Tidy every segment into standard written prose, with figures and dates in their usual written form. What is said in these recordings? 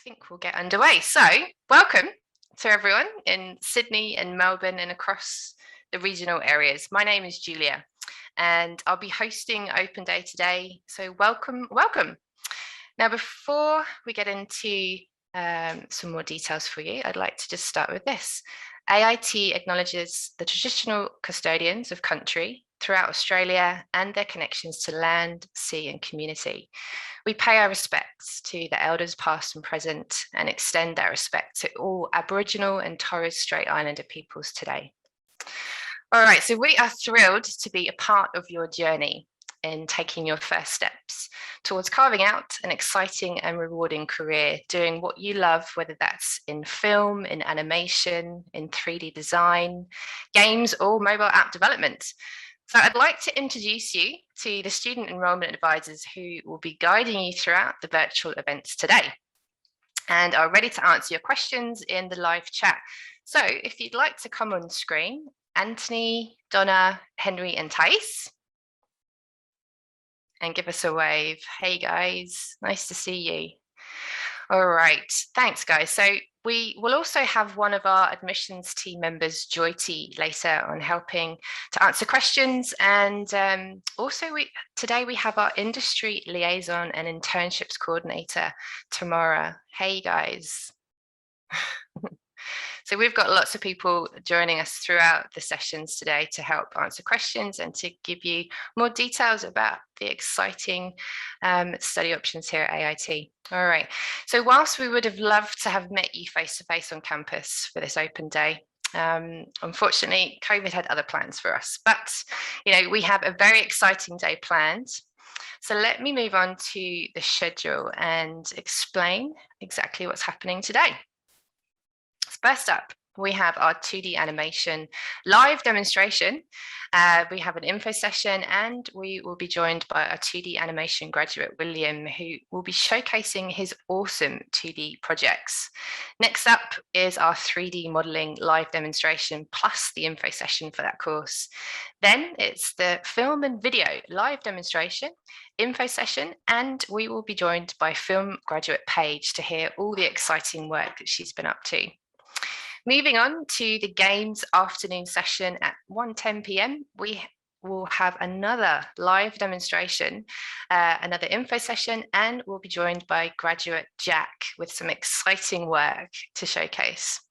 think we'll get underway. So, welcome to everyone in Sydney and Melbourne and across the regional areas. My name is Julia and I'll be hosting Open Day today. So, welcome. Now, before we get into some more details for you, I'd like to just start with this. AIT acknowledges the traditional custodians of country throughout Australia and their connections to land, sea, and community. We pay our respects to the elders past and present and extend our respect to all Aboriginal and Torres Strait Islander peoples today. All right, so we are thrilled to be a part of your journey in taking your first steps towards carving out an exciting and rewarding career doing what you love, whether that's in film, in animation, in 3D design, games, or mobile app development. So I'd like to introduce you to the student enrolment advisors who will be guiding you throughout the virtual events today and are ready to answer your questions in the live chat. So if you'd like to come on screen, Anthony, Donna, Henry, and Thais, and give us a wave. Hey guys, nice to see you. All right, thanks guys. So we will also have one of our admissions team members, Joyty, later on helping to answer questions. And also today we have our industry liaison and internships coordinator, Tamara. Hey guys. So we've got lots of people joining us throughout the sessions today to help answer questions and to give you more details about the exciting study options here at AIT. All right, so whilst we would have loved to have met you face-to-face on campus for this open day, unfortunately, COVID had other plans for us, but we have a very exciting day planned. So let me move on to the schedule and explain exactly what's happening today. First up, we have our 2D animation live demonstration. We have an info session and we will be joined by our 2D animation graduate, William, who will be showcasing his awesome 2D projects. Next up is our 3D modeling live demonstration plus the info session for that course. Then it's the film and video live demonstration, info session, and we will be joined by film graduate Paige to hear all the exciting work that she's been up to. Moving on to the games afternoon session at 1:10 p.m, we will have another live demonstration, another info session, and we'll be joined by graduate Jack with some exciting work to showcase.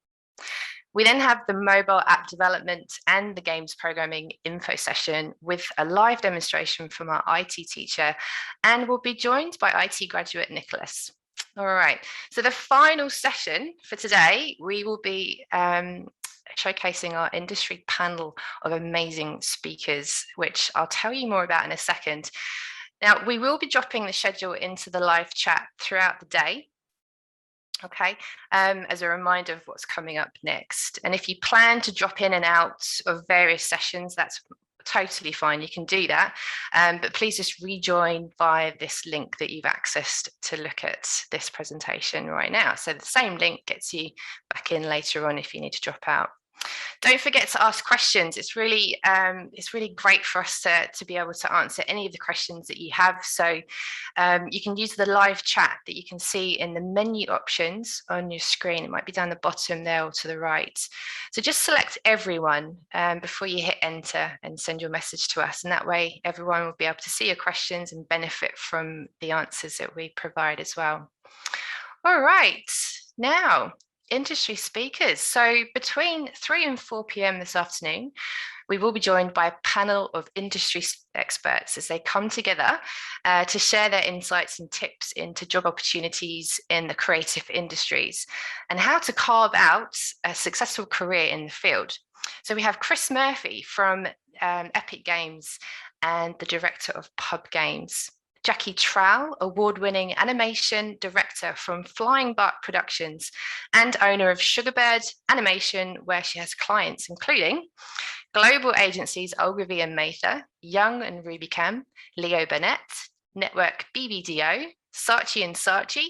We then have the mobile app development and the games programming info session with a live demonstration from our IT teacher, and we'll be joined by IT graduate Nicholas. All right, so the final session for today, we will be showcasing our industry panel of amazing speakers, which I'll tell you more about in a second. Now, we will be dropping the schedule into the live chat throughout the day, okay, as a reminder of what's coming up next. And if you plan to drop in and out of various sessions, that's totally fine, you can do that, but please just rejoin via this link that you've accessed to look at this presentation right now. So the same link gets you back in later on if you need to drop out. Don't forget to ask questions. It's really great for us to be able to answer any of the questions that you have. So you can use the live chat that you can see in the menu options on your screen. It might be down the bottom there or to the right. So just select everyone before you hit enter and send your message to us. And that way everyone will be able to see your questions and benefit from the answers that we provide as well. All right, now, industry speakers. So between 3 and 4 p.m. this afternoon, we will be joined by a panel of industry experts as they come together to share their insights and tips into job opportunities in the creative industries and how to carve out a successful career in the field. So we have Chris Murphy from Epic Games and the director of Pub Games. Jackie Trowell, award-winning animation director from Flying Bark Productions and owner of Sugarbird Animation, where she has clients including global agencies Ogilvy and Mather, Young and Rubicam, Leo Burnett, Network BBDO, Saatchi and Saatchi,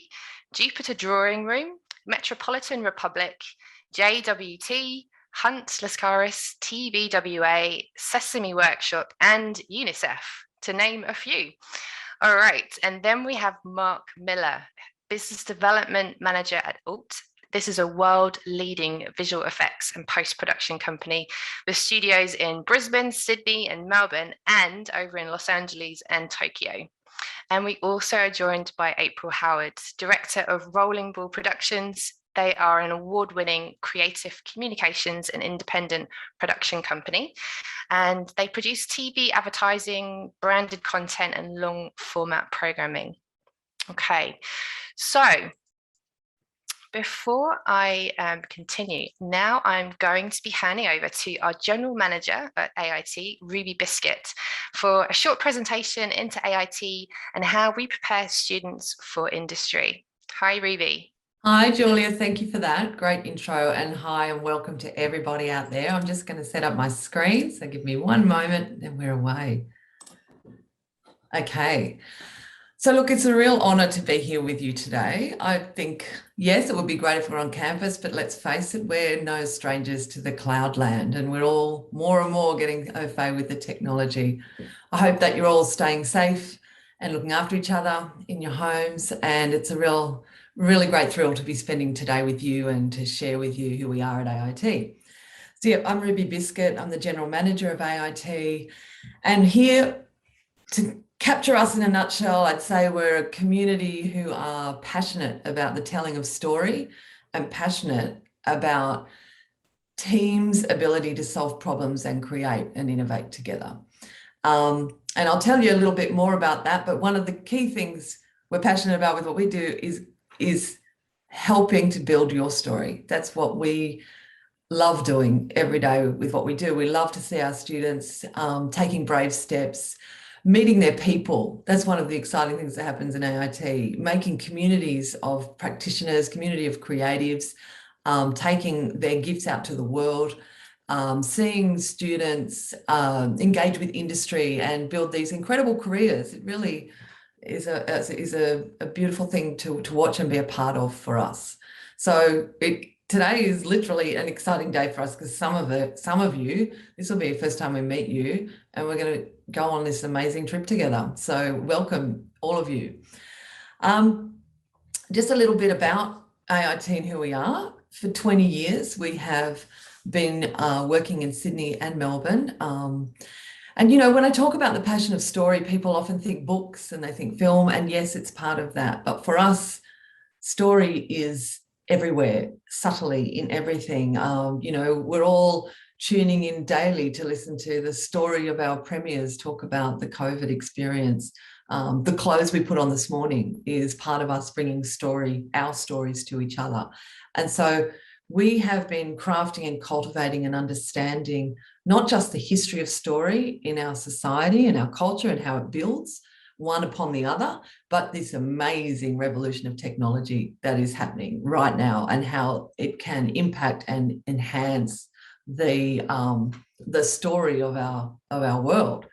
Jupiter Drawing Room, Metropolitan Republic, JWT, Hunt Lascaris, TBWA, Sesame Workshop, and UNICEF, to name a few. All right, and then we have Mark Miller, Business Development Manager at AIT. This is a world-leading visual effects and post-production company with studios in Brisbane, Sydney, and Melbourne, and over in Los Angeles and Tokyo. And we also are joined by April Howard, Director of Rolling Ball Productions. They are an award-winning creative communications and independent production company, and they produce TV advertising, branded content, and long-format programming. Okay, so before I continue, now I'm going to be handing over to our General Manager at AIT, Ruby Biscuit, for a short presentation into AIT and how we prepare students for industry. Hi, Ruby. Hi, Julia. Thank you for that. Great intro, and hi and welcome to everybody out there. I'm just going to set up my screen, so give me one moment and we're away. Okay. So look, it's a real honour to be here with you today. I think, yes, it would be great if we're on campus, but let's face it, we're no strangers to the cloud land, and we're all more and more getting au fait with the technology. I hope that you're all staying safe and looking after each other in your homes, and it's a really great thrill to be spending today with you and to share with you who we are at AIT. So yeah, I'm Ruby Biscuit. I'm the General Manager of AIT, and here to capture us in a nutshell, I'd say we're a community who are passionate about the telling of story and passionate about teams' ability to solve problems and create and innovate together. And I'll tell you a little bit more about that, but one of the key things we're passionate about with what we do is helping to build your story. That's what we love doing every day with what we do. We love to see our students taking brave steps, meeting their people. That's one of the exciting things that happens in AIT, making communities of practitioners, community of creatives, taking their gifts out to the world, seeing students engage with industry and build these incredible careers. It really is a beautiful thing to watch and be a part of for us. So today is literally an exciting day for us because some of you, this will be the first time we meet you, and we're going to go on this amazing trip together. So welcome, all of you. Just a little bit about AIT and who we are. For 20 years, we have been working in Sydney and Melbourne. And, you know, when I talk about the passion of story, people often think books and they think film, and yes, it's part of that. But for us, story is everywhere, subtly in everything. You know, we're all tuning in daily to listen to the story of our premiers talk about the COVID experience. The clothes we put on this morning is part of us bringing our stories to each other. And so we have been crafting and cultivating and understanding not just the history of story in our society and our culture and how it builds one upon the other, but this amazing revolution of technology that is happening right now and how it can impact and enhance the story of our world.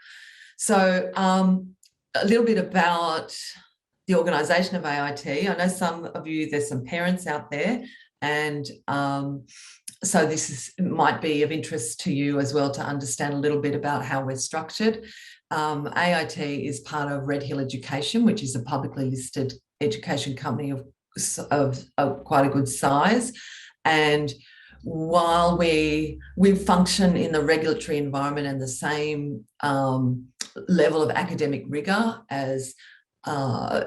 So a little bit about the organisation of AIT. I know some of you, there's some parents out there, and so this might be of interest to you as well to understand a little bit about how we're structured. AIT is part of Red Hill Education, which is a publicly listed education company of quite a good size. And while we function in the regulatory environment and the same level of academic rigour as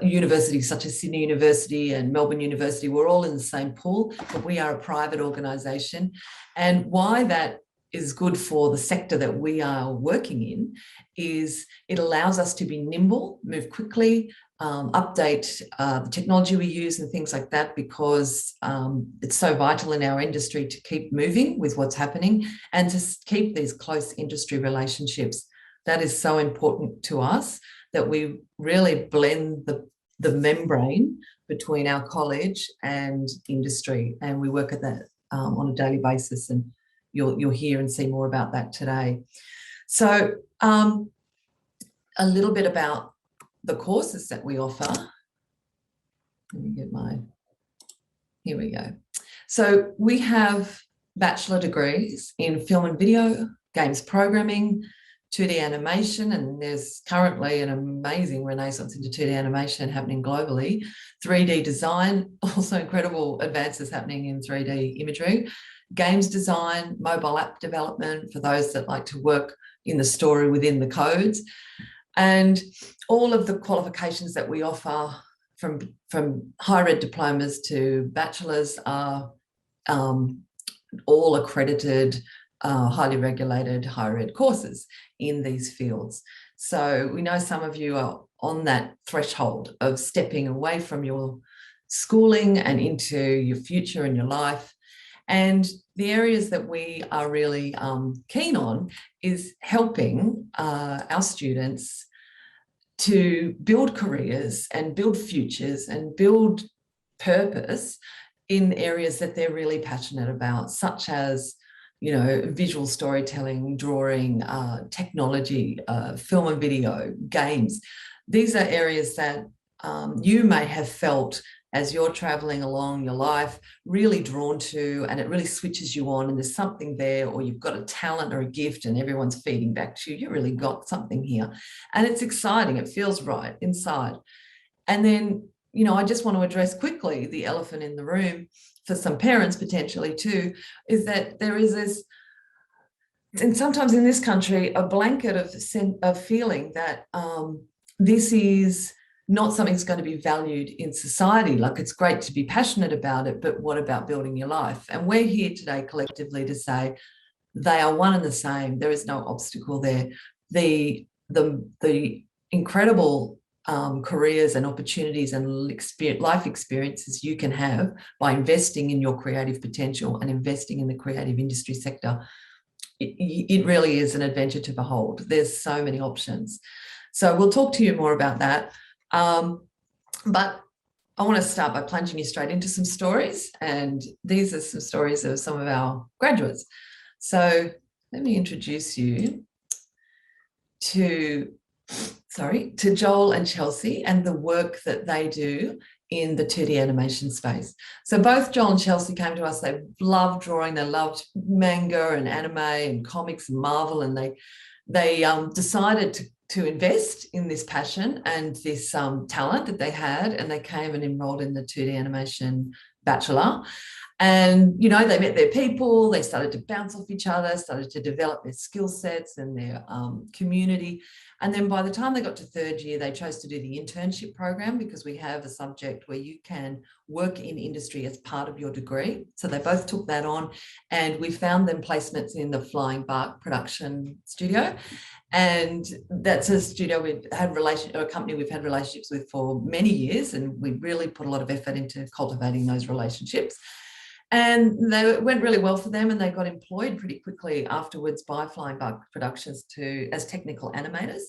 universities such as Sydney University and Melbourne University, we're all in the same pool, but we are a private organisation. And why that is good for the sector that we are working in is it allows us to be nimble, move quickly, update the technology we use and things like that, because it's so vital in our industry to keep moving with what's happening and to keep these close industry relationships. That is so important to us, that we really blend the membrane between our college and industry, and we work at that on a daily basis, and you'll hear and see more about that today. So a little bit about the courses that we offer. Let me get here we go. So we have bachelor degrees in film and video, games programming, 2D animation, and there's currently an amazing renaissance into 2D animation happening globally. 3D design, also incredible advances happening in 3D imagery. Games design, mobile app development for those that like to work in the story within the codes. And all of the qualifications that we offer from higher ed diplomas to bachelors are all accredited, highly regulated higher ed courses in these fields. So we know some of you are on that threshold of stepping away from your schooling and into your future and your life. And the areas that we are really keen on is helping our students to build careers and build futures and build purpose in areas that they're really passionate about, such as, you know, visual storytelling, drawing, technology, film and video, games. These are areas that you may have felt as you're traveling along your life, really drawn to, and it really switches you on, and there's something there, or you've got a talent or a gift and everyone's feeding back to you. You really got something here. And it's exciting. It feels right inside. And then, you know, I just want to address quickly the elephant in the room for some parents potentially too, is that there is this, and sometimes in this country, a blanket of feeling that this is not something that's going to be valued in society. Like, it's great to be passionate about it, but what about building your life? And we're here today collectively to say they are one and the same. There is no obstacle there. The incredible careers and opportunities and life experiences you can have by investing in your creative potential and investing in the creative industry sector, it really is an adventure to behold. There's so many options. So we'll talk to you more about that. But I want to start by plunging you straight into some stories, and these are some stories of some of our graduates. So let me introduce you to Joel and Chelsea and the work that they do in the 2D animation space. So both Joel and Chelsea came to us. They loved drawing, they loved manga and anime and comics and Marvel, and they decided to invest in this passion and this talent that they had, and they came and enrolled in the 2D animation bachelor. And, you know, they met their people, they started to bounce off each other, started to develop their skill sets and their community. And then by the time they got to third year, they chose to do the internship program, because we have a subject where you can work in industry as part of your degree. So they both took that on, and we found them placements in the Flying Bark production studio. And that's a studio we've had a company we've had relationships with for many years, and we really put a lot of effort into cultivating those relationships. And they went really well for them, and they got employed pretty quickly afterwards by Flying Bark Productions as technical animators.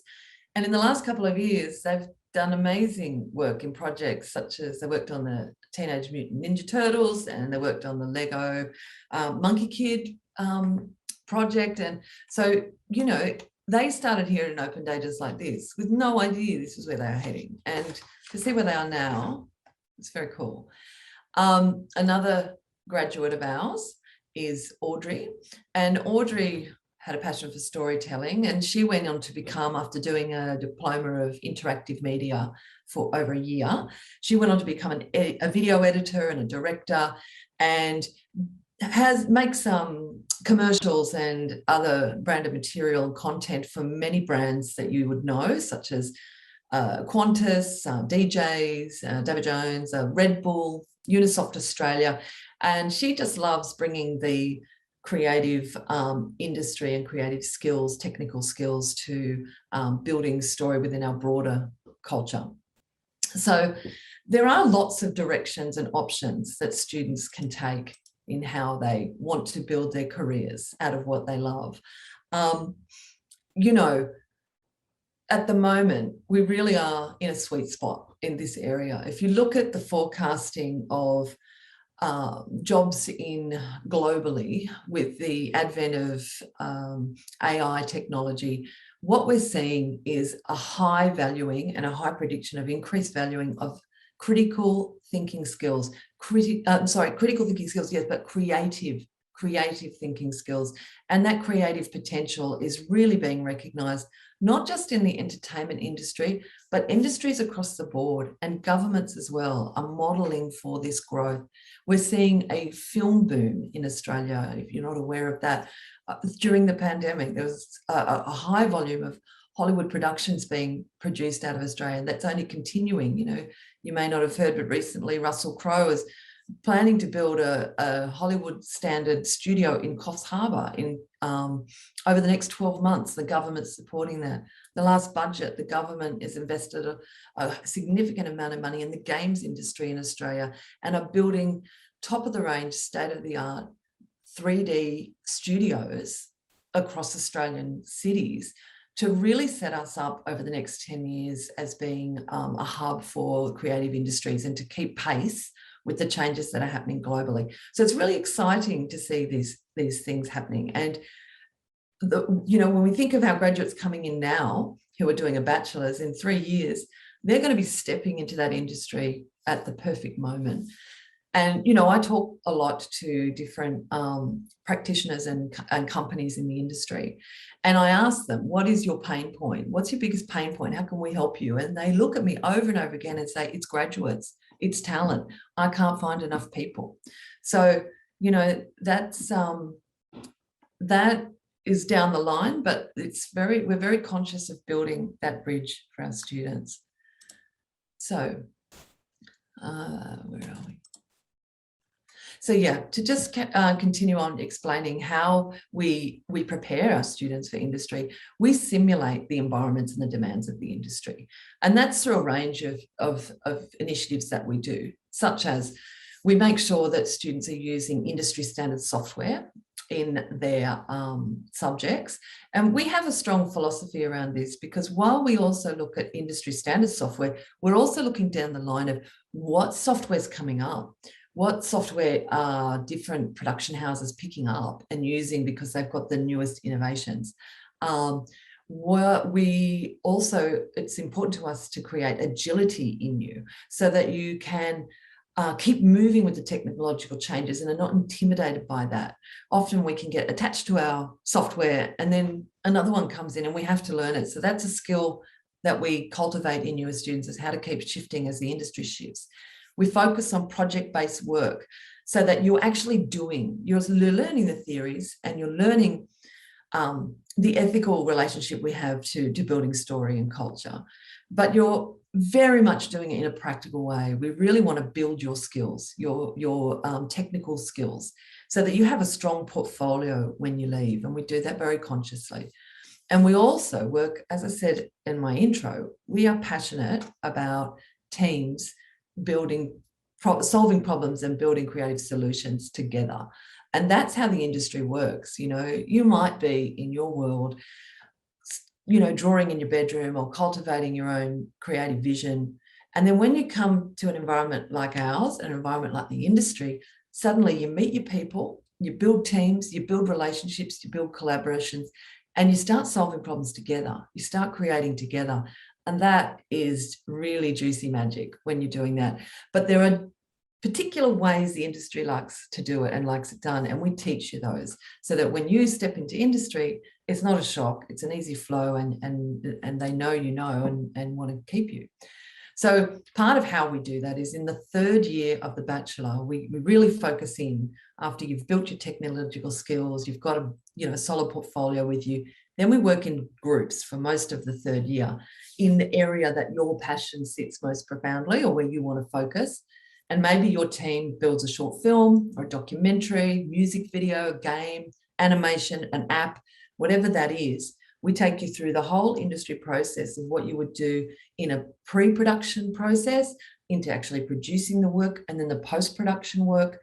And in the last couple of years, they've done amazing work in projects such as they worked on the Teenage Mutant Ninja Turtles, and they worked on the Lego Monkey Kid project. And so, you know, they started here at an open day just like this, with no idea this is where they are heading. And to see where they are now, it's very cool. Another graduate of ours is Audrey, and Audrey had a passion for storytelling, and she went on to become, after doing a diploma of interactive media for over a year, she went on to become a video editor and a director, and makes commercials and other branded material and content for many brands that you would know, such as Qantas, DJs, David Jones, Red Bull, Unisoft Australia. And she just loves bringing the creative industry and creative skills, technical skills, to building story within our broader culture. So there are lots of directions and options that students can take in how they want to build their careers out of what they love. You know, at the moment, we really are in a sweet spot in this area. If you look at the forecasting of jobs globally with the advent of AI technology, what we're seeing is a high valuing and a high prediction of increased valuing of critical thinking skills. Critical thinking skills, yes, but creative creative thinking skills. And that creative potential is really being recognised, not just in the entertainment industry, but industries across the board, and governments as well are modelling for this growth. We're seeing a film boom in Australia, if you're not aware of that. During the pandemic, there was a high volume of Hollywood productions being produced out of Australia, and that's only continuing. You know, you may not have heard, but recently Russell Crowe is planning to build a Hollywood standard studio in Coffs Harbour in over the next 12 months. The government's supporting that. The last budget, the government has invested a significant amount of money in the games industry in Australia and are building top of the range, state of the art 3D studios across Australian cities to really set us up over the next 10 years as being a hub for creative industries and to keep pace with the changes that are happening globally. So it's really exciting to see these things happening. And when we think of our graduates coming in now who are doing a bachelor's in 3 years, they're going to be stepping into that industry at the perfect moment. And, I talk a lot to different practitioners and companies in the industry. And I ask them, what is your pain point? What's your biggest pain point? How can we help you? And they look at me over and over again and say, it's graduates, it's talent. I can't find enough people. So, that's that is down the line, but we're very conscious of building that bridge for our students. So, where are we? So yeah, to just continue on explaining how we prepare our students for industry, we simulate the environments and the demands of the industry. And that's through a range of initiatives that we do, such as we make sure that students are using industry standard software in their subjects. And we have a strong philosophy around this, because while we also look at industry standard software, we're also looking down the line of what software's coming up. What software are different production houses picking up and using because they've got the newest innovations? It's important to us to create agility in you so that you can keep moving with the technological changes and are not intimidated by that. Often we can get attached to our software and then another one comes in and we have to learn it. So that's a skill that we cultivate in you as students, is how to keep shifting as the industry shifts. We focus on project-based work so that you're actually you're learning the theories and you're learning the ethical relationship we have to building story and culture, but you're very much doing it in a practical way. We really want to build your skills, your technical skills, so that you have a strong portfolio when you leave, and we do that very consciously. And we also work, as I said in my intro, we are passionate about teams solving problems and building creative solutions together. And that's how the industry works. You might be in your world, drawing in your bedroom or cultivating your own creative vision. And then when you come to an environment like ours, an environment like the industry, suddenly you meet your people, you build teams, you build relationships, you build collaborations, and you start solving problems together. You start creating together. And that is really juicy magic when you're doing that. But there are particular ways the industry likes to do it and likes it done. And we teach you those so that when you step into industry, it's not a shock. It's an easy flow and they know and want to keep you. So part of how we do that is in the third year of the bachelor, we really focus in after you've built your technological skills, you've got a solid portfolio with you. Then we work in groups for most of the third year in the area that your passion sits most profoundly or where you want to focus. And maybe your team builds a short film or a documentary, music video, a game, animation, an app, whatever that is. We take you through the whole industry process of what you would do in a pre-production process into actually producing the work and then the post-production work.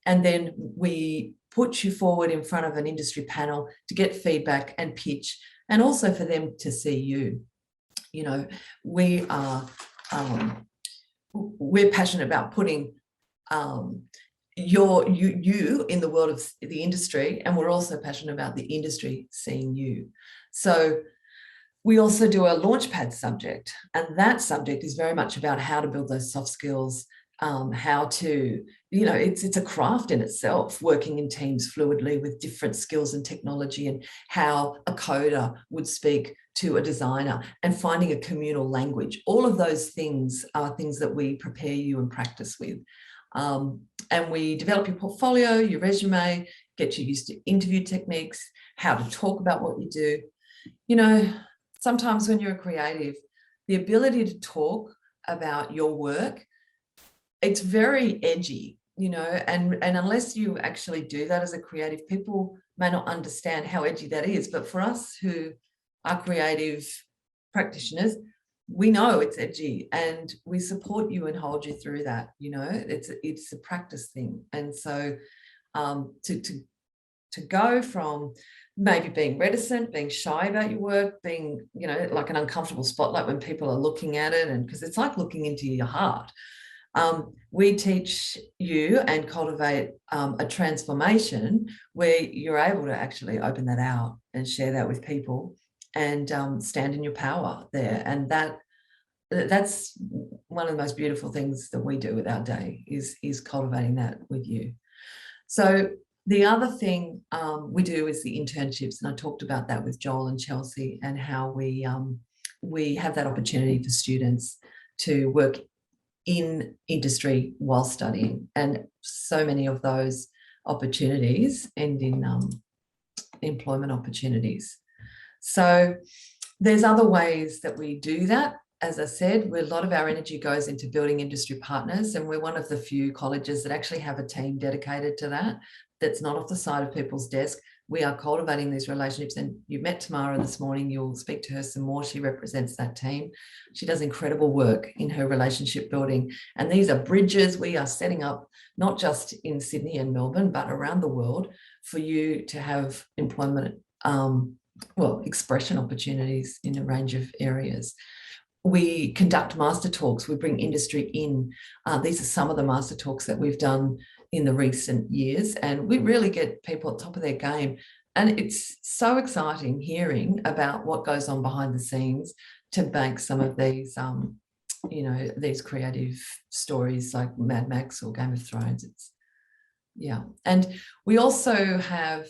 And then we put you forward in front of an industry panel to get feedback and pitch, and also for them to see you. We're passionate about putting you in the world of the industry, and we're also passionate about the industry seeing you. So we also do a launchpad subject, and that subject is very much about how to build those soft skills, how to, it's a craft in itself, working in teams fluidly with different skills and technology, and how a coder would speak to a designer, and finding a communal language. All of those things are things that we prepare you and practice with. And we develop your portfolio, your resume, get you used to interview techniques, how to talk about what you do. Sometimes when you're a creative, the ability to talk about your work, it's very edgy, and unless you actually do that as a creative, people may not understand how edgy that is. But for us who are creative practitioners, we know it's edgy, and we support you and hold you through that. It's a practice thing. And so to go from maybe being reticent, being shy about your work, being, like an uncomfortable spotlight when people are looking at it, and because it's like looking into your heart. We teach you and cultivate a transformation where you're able to actually open that out and share that with people, and stand in your power there. And that's one of the most beautiful things that we do with our day, is cultivating that with you. So the other thing we do is the internships, and I talked about that with Joel and Chelsea, and how we have that opportunity for students to work in industry while studying, and so many of those opportunities end in employment opportunities. So there's other ways that we do that. As I said, a lot of our energy goes into building industry partners, and we're one of the few colleges that actually have a team dedicated to that, that's not off the side of people's desk. We are cultivating these relationships, and you met Tamara this morning. You'll speak to her some more. She represents that team. She does incredible work in her relationship building, and these are bridges we are setting up, not just in Sydney and Melbourne, but around the world, for you to have employment, expression opportunities in a range of areas. We conduct master talks. We bring industry in. These are some of the master talks that we've done in the recent years, and we really get people at the top of their game. And it's so exciting hearing about what goes on behind the scenes to make some of these, these creative stories like Mad Max or Game of Thrones. And we also have